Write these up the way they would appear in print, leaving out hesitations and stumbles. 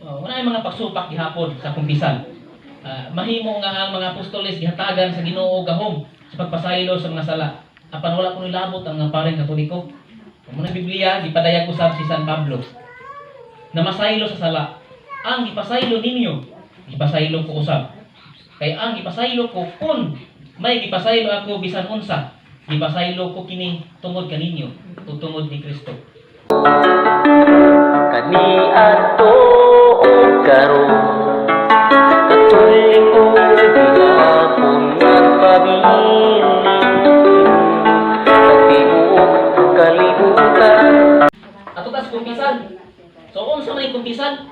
Wala yung mga pagsupak gihapon sa kumpisan. Mahimo nga ang mga apostoles gihatagan sa Ginoo gahom sa pagpasaylo sa mga sala. Apan wala ko nilabot ang mga paring Katoliko. Muna Biblia gipadayag usab si San Pablo na masaylo sa sala. Ang gipasaylo ninyo, gipasaylo ko usab. Kay ang gipasaylo ko kun may gipasaylo ako bisan unsa, gipasaylo ko kini tungod kaninyo, tungod ni Kristo. Kaniadto og karon katuliko gihapon nagpabilin nagtibuok kalibutan. Ato tas kumpisan. So unsa may kumpisan?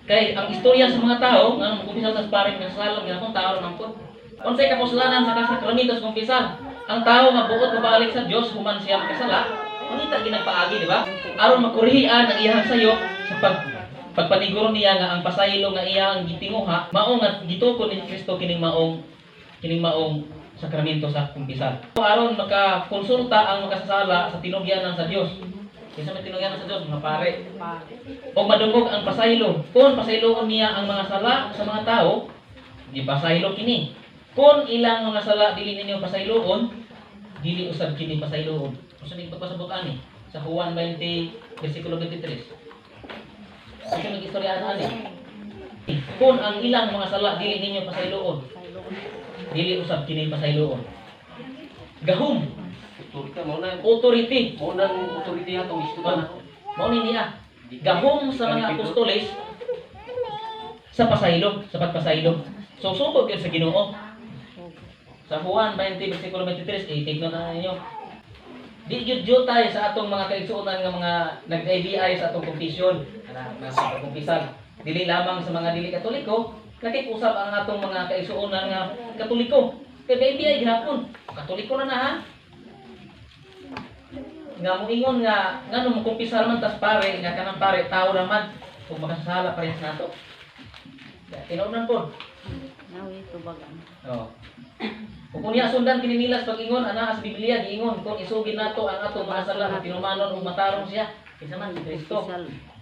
Kay ang istorya sa mga tao nga kumpisan tas paring kasalan gyapon tao man pud. Unsay kapuslanan sa sakramento sa kumpisan? Ang tao nga buot mabalik sa Dios human siya makasala, mangita ginagpaagi, di ba? Aron makurihian ang iyang sayo sa pagpaniguro niya nga ang pasaylo nga iyang gitinguha mao nga gitukod ni Kristo kining maong sakramento sa kumpisan. Aron makakonsulta ang makasasala sa tinugyanan sa Dios. Kinsa may tinugyanan sa Dios, mga pare. Og madungog ang pasaylo. Kung pasayloon niya ang mga sala sa mga tao, di pasaylo kini. Kung ilang mga sala dili ninyo pasayloon, dili usab kini pasayloon. Usa ning pagpasabot ani sa Juan 20 bersikulo 23. Ito ang istorya ani. Kung ang ilang mga sala dili ninyo pasayloon, dili usab kini pasayloon. Gahom, authority. Mo nang authority atong istutan. Mao ni niya. Gahom sa mga apostoles sa pasaylo, sa pagpasaylo. So sugod gyud sa Ginoo. Sa Juan 20 bersikulo 23, take note na ninyo. Di gyud tayo sa atong mga kaigsuonan nga mga nag-IBI sa atong kumpisyon, sa kumpisan. Dili lamang sa mga dili Katoliko, nakikusap ang atong mga kaigsuonan nga Katoliko. Kay IBI gihapon, Katoliko na ha. Nga moingon nga ngano mo kumpisar man tas pare nga kanang pare tao naman kung makasala pa rin nato. Tinunan po. Nawi tubagan. Oh. Kung niya sundan kini nilas pag-ingon ana sa Biblia giingon kung isugid nato ang atong mga sala tinumanon ug matarong siya kinsa man si Kristo.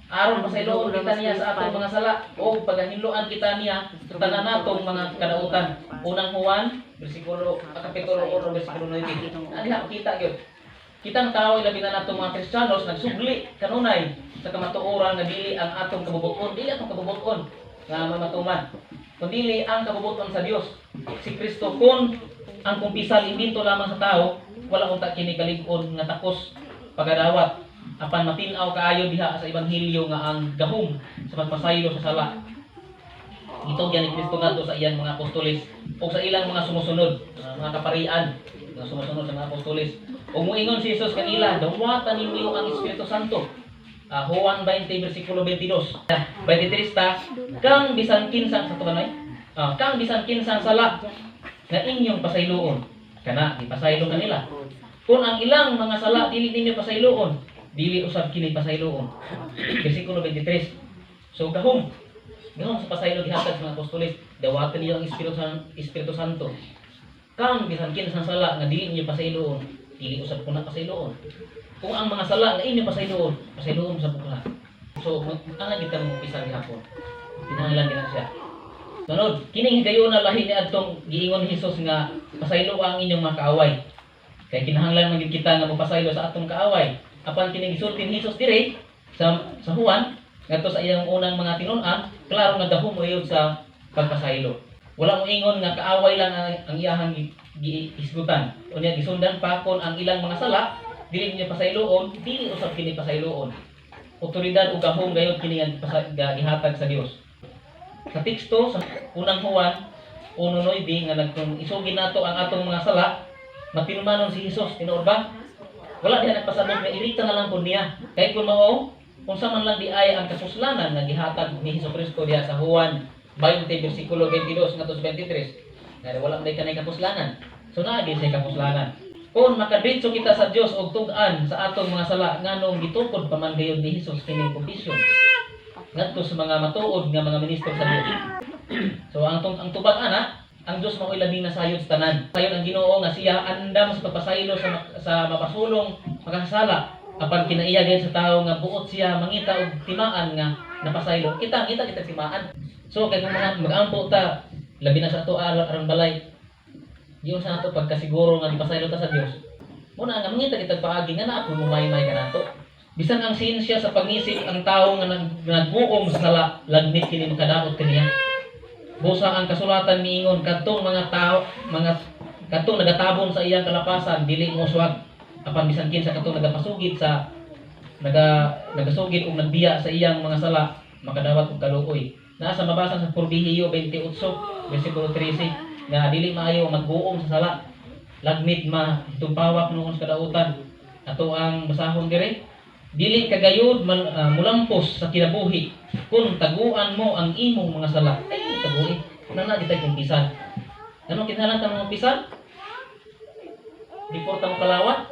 Aron masayloon kita niya sa atong mga sala o pagahinloan kita niya tanan natong mga kadautan. Unang Juan bersikulo kapitulo 1 bersikulo 9. Ani kita gyud. Kitang tao labi na natong mga Kristiyanos nagsugli kanunay sa kamatuoran nga dili ang atong kabubuton, dili atong kabubuton nga mamatuman. Kundi ang kabubuton sa Dios. Si Kristo kun ang kumpisal imbento lamang sa tao, wala unta kini kalig-on nga takos pagadawat. Apan matin-aw kaayo diha sa ebanghelyo nga ang gahom sa pagpasaylo sa sala. Ito yan ni Kristo ngadto sa iyang mga apostoles o sa ilang mga sumusunod, mga kaparian nga sumusunod sa mga apostoles. O muingon si Jesus kanila, dawatan ninyo ang Espiritu Santo. Juan 20 bersikulo 22. 23 ta, kang bisan kinsang sa tunay. Kang bisan kinsang sala nga inyong pasayloon. Kana ipasaylo kanila. Kung ang ilang mga sala dili ninyo pasayloon, dili usab kini pasayloon. Bersikulo 23. So gahom sa pasaylo gihatag sa mga apostoles, dawatan niyo ang Espiritu Santo. Kang bisan kinsang sala nga dili ninyo pasayloon, dili usab kuna pasayloon. Kung ang mga sala nga inyo pasayloon sa bukla. So ana gid kang umpisa gihapon. Kinahanglan gina siya. Sunod, kining higayon na lahi ni adtong giingon ni Hesus nga pasaylo ang inyong mga kaaway. Kay kinahanglan man gid kita nga mopasaylo sa atong kaaway. Apan kining gisulti ni Hesus dire sa Juan ngadto sa iyang unang mga tinun-an, klaro nga dahom mo sa pagpasaylo. Wala mo ingon nga kaaway lang ang iyahang giisgutan. Unya gisundan pa kon ang ilang mga sala dili niya pasayloon, dili usab kini pasayloon. Otoridad ug gahom gayud kini nga gihatag sa Dios. Sa teksto sa unang Juan 1:9 nga nagkung isugid nato ang atong mga sala, matinumanon si Hesus tinuod ba? Wala diha nagpasabot nga irita na lang pud niya. Kay kun mao unsa man lang di ay ang kapuslanan nga gihatag ni Hesukristo diha sa Juan 20 bersikulo 22 ngadto sa 23. Nga wala man kanay kapuslanan. So naa gyud say kapuslanan. Kung makadritso kita sa Dios og tug-an sa atong mga sala nganong gitukod pa man gayud ni Hesus kini kumpisyon ngadto sa mga matuod nga mga ministro sa Dios. So ang tubag ana, ang Dios mao labing nasayod sa tanan. Sayon ang Ginoo nga siya andam sa pagpasaylo sa mapasulong makasala apan kinaiya gayud sa tawo nga buot siya mangita og timaan nga napasaylo kita timaan. So kay kung mga mag-ampo ta labi na sa ato arang balay. Diyon sa ato pagkasiguro nga napasaylo ta sa Dios. Muna nga mangita kita paagi nga naa mo may kanato. Bisan ang siyensya sa pagnisip ang tao nga nag-uom sa sala lagmit kini makadaot kaniya. Busa ang kasulatan miingon kadtong mga tao kadtong nagatabon sa iyang kalapasan dili mo swag apan bisan kinsa kadtong nagapasugid sa nagasugid og nagbiya sa iyang mga sala makadawat og kaluoy. Naa sa mabasa sa Porbihiyo 28 bersikulo 13 nga dili maayo mag-uom sa sala lagmit tumpawak noon sa kadautan. Ato ang basahon dire dili kagayod mulampos sa kinabuhi kung taguan mo ang imong mga sala. Ay taguin nana ditay kumpisan. Ano kinahanglan ta mga pisan? Report mo kalawat.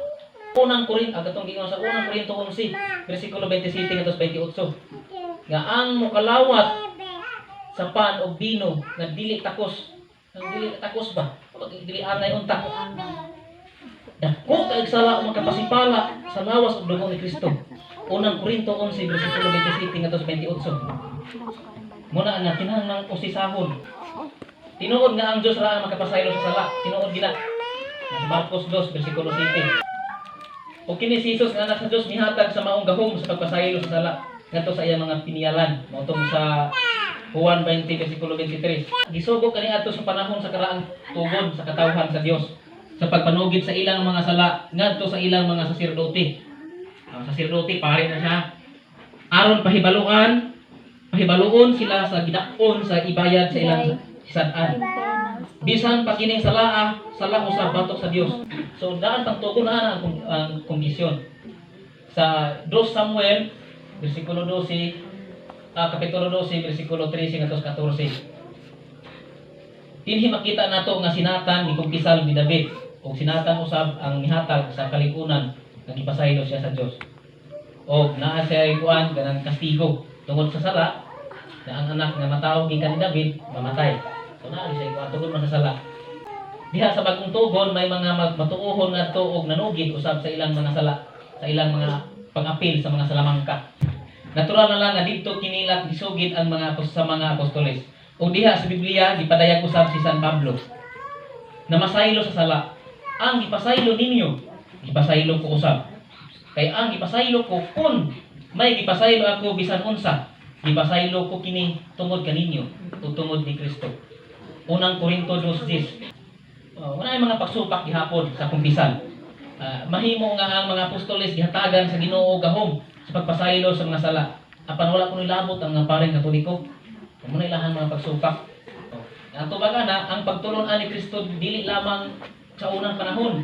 Unang Korinto agatong gingon sa unang Korinto 11 bersikulo 27 ngadto 28 nga ang mokalawat sa pan og bino nga dili takos. Ang dili takos ba? Dili anay unta. Dako kay sala ang makapasipala sa lawas ug dugo ni Kristo. Unang Korinto 11 bersikulo 27 ngadto 28. Muna nga kinahanglang usisahon. Tinuod nga ang Dios ra ang makapasaylo sa sala. Tinuod gina. Sa Marcos 2 bersikulo 7. O kini si Jesus nga anak sa Dios mihatag sa maong gahom sa pagpasaylo sa sala ngadto sa iyang mga piniyalan. Mautong sa Juan 20 bersikulo 23. Gisugod kaniadto sa panahon sa karaang tugod sa katawhan sa Dios sa pagpanugid sa ilang mga sala ngadto sa ilang mga saserdote. Ang saserdote pare na siya. Aron pahibaluon sila sa gidakon sa ibayad sa ilang sad-an. Bisan pa kining sala usab batok sa Dios. So daan pang tugon na ang kondisyon. Sa 2 Samuel bersikulo 12 kapitulo 12 bersikulo 13 ngadto 14. Dinhi makita nato nga sinatan ni kumpisal ni David ug sinatan usab ang mihatag sa kalikunan nga gipasaylo siya sa Dios. Og naa siya kuan ganang kastigo tungod sa sala na ang anak nga matawag gikan ni David mamatay. So naa siya kuan tungod man sa sala. Diha sa bagong tugon may mga matuohon ngadto og nanugid usab sa ilang mga sala, sa ilang mga pag-apil sa mga salamangka. Natural na lang nga didto kinilak gisugid ang mga apostoles. O diha sa Biblia gipadayag usab si San Pablo na masaylo sa sala. Ang gipasaylo ninyo, gipasaylo ko usab. Kay ang gipasaylo ko kun may gipasaylo ako bisan unsa, gipasaylo ko kini tungod kaninyo o tungod ni Kristo. Unang Korinto 2:10. Wala yung mga pagsupak gihapon sa kumpisan. Mahimo nga ang mga apostoles gihatagan sa Ginoo gahom sa pagpasaylo sa mga sala. Apan wala kuno labot ang mga paring Katoliko. Muna ilahan mga pagsupak. Ang tubaga na ang pagtulon ani Kristo dili lamang sa unang panahon.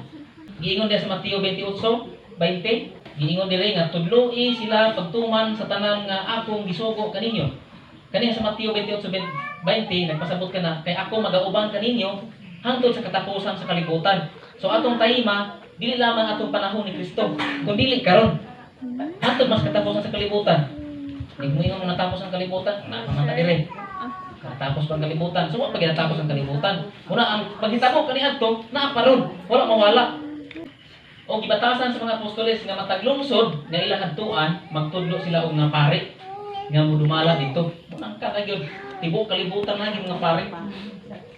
Giingon diya sa Mateo 28:20, giingon diri nga tudloi sila pagtuman sa tanan nga akong gisugo kaninyo. Kani sa Mateo 28:20 nagpasabot ka na kay ako magauban kaninyo hangtod sa katapusan sa kalibutan. So atong tahima dili lamang atong panahon ni Kristo, kundi karon. Hangtod mas katapusan sa kalibutan. Nigmuingon mo natapos ang kalibutan, namamata dire. Natapos ang kalibutan. So pag natapos ang kalibutan, muna ang paghitabo kaniadto naa paron, wala mawala. O gibatasan sa mga apostoles nga mataglungsod nga ilang adtuan, magtudlo sila og nga pari nga mudumala dito. Muna ka gyud tibuok kalibutan na mga pari.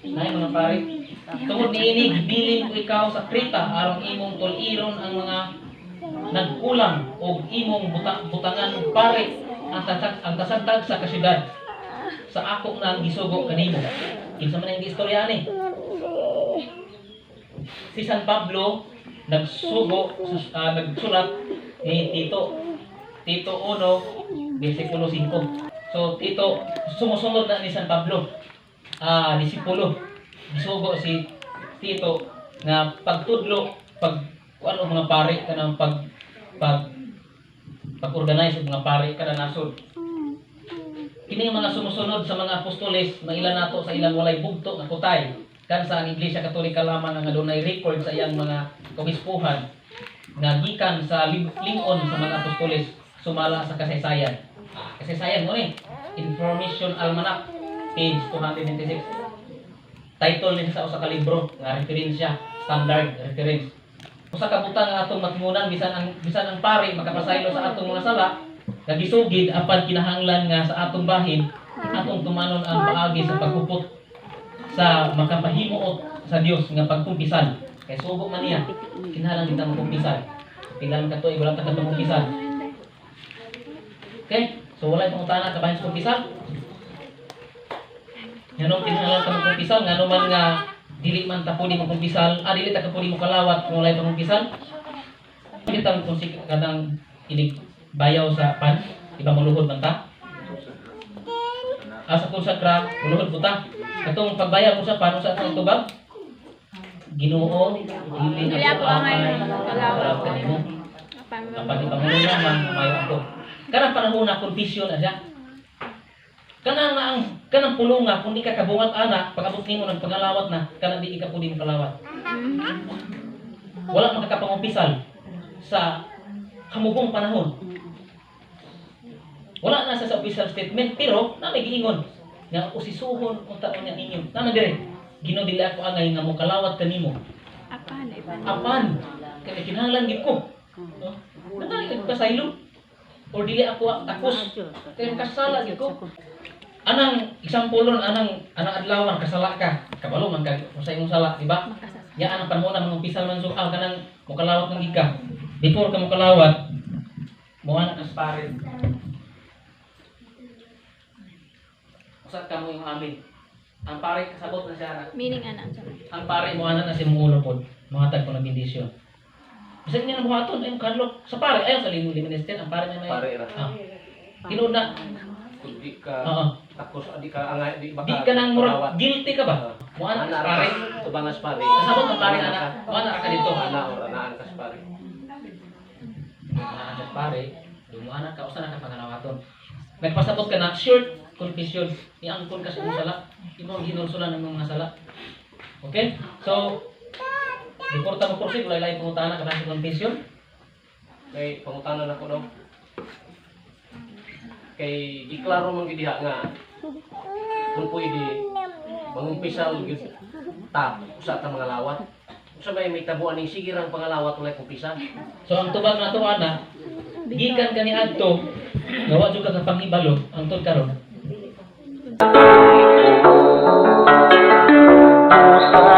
Nay mga pari. Tungod niini gibilin ko ikaw sa Kreta aron imong tuliron ang mga nagkulang og imong butangan og pari ang tasagtag sa kasyudad sa ako nang gisugo kanimo. Kinsa man ang istorya ni? Si San Pablo nagsulat ni Tito 1 bersikulo 5. So Tito sumusunod na ni San Pablo disipulo. Gisugo si Tito nga pagtudlo kuan mga pari kanang pag-organize og mga pari kada nasod. Kini mga sumusunod sa mga apostoles mailan nato sa ilang walay bugto nga kutay kan sa ang Iglesia Katolika lamang nga adunay record sa iyang mga kabispuhan nga gikan sa lingon sa mga apostoles sumala sa kasaysayan. Kasaysayan mo ni Information Almanac page 296. Title ni sa usa ka libro nga referensya, standard reference. Usa ka butang nga atong matngunan bisan ang pari makapasaylo sa atong mga sala nagisugid apan kinahanglan nga sa atong bahin atong tumanon ang paagi sa paghupot sa makapahimuot sa Dios nga pagkumpisan. Kay sugo man niya, kinahanglan kita magkumpisan. Tingnan ka to, wala ta kumpisan. Okay? So wala itong utana kabahin sa kumpisan. Yanong kinahanglan ka magkumpisan, nga naman nga dili man ta pudi mo kumpisan, dili ta ka pudi mo kalawat kung wala itong kumpisan. Kita kung si kadang inig bayaw sa pan, iba maluhod man ta. Asa konsakra, maluhod po ta. Katong pagbayar mo sa pan, sa atong tubag, Ginoo, dili ako angay kalawat kanimo. Kapag ipangulo naman, mayo ako. Kanang panahon na konfisyon na siya. Kanang pulunga, kung di ka kabungat anak, pag-abot nimo ng pangalawat na, kanang di ka pwede kalawat. Wala makakapangumpisal sa hamugong panahon. Wala na sa official statement, pero na may giingon nga usisuhon kung taon niya ninyo. Tama dire. Ginoo dili ako angay nga mo kalawat kanimo. Apan. Kaya kinahanglan gid ko. No? Nang nagpasaylo. Or dili ako akos. Kaya kasala gid ko. Anang example anang adlawan kasala ka. Kabalo man ka sa imong sala, di ba? Ya anang panahon na mangumpisal man suaw kanang mo kalawat ng gika. Before ka mo kalawat, mo ana kas pare. Usat ka mo yung amin. Ang pare kasabot na siya. Meaning anak. Ang pare mo ana na si mulo pod, mga tag ko na bendisyon. Bisag niya na buhaton ay kanlok sa pare ayo sa limo minister ang pare may Pare ra. Tinud na. Di ka Oo. takos di ka angay di Di ka nang murag guilty ka ba? Mo ana sa pare. tubangas pare. Kasabot ang pare ana. Mo ana ka dito. Ana or anaan kas pare. Ana sa pare, dumo ana ka usa na ka pangalawaton. Nagpasabot ka na short confession. Iangkon ka sa imong sala. Imo ginulsulan ng mga sala. Okay? So, before ta mo proceed, wala lain pangutana ka sa confession. Kay pangutanan ako daw. Kay giklaro man gid diha nga kung pwede mangumpisal gid ta usa ta mga lawat. Usa may tabuan ning sige rang pangalawat walay kumpisa. So ang tubag nato ana, gikan kani adto, gawa jud ka sa panghibalo ang tod karon. Pusa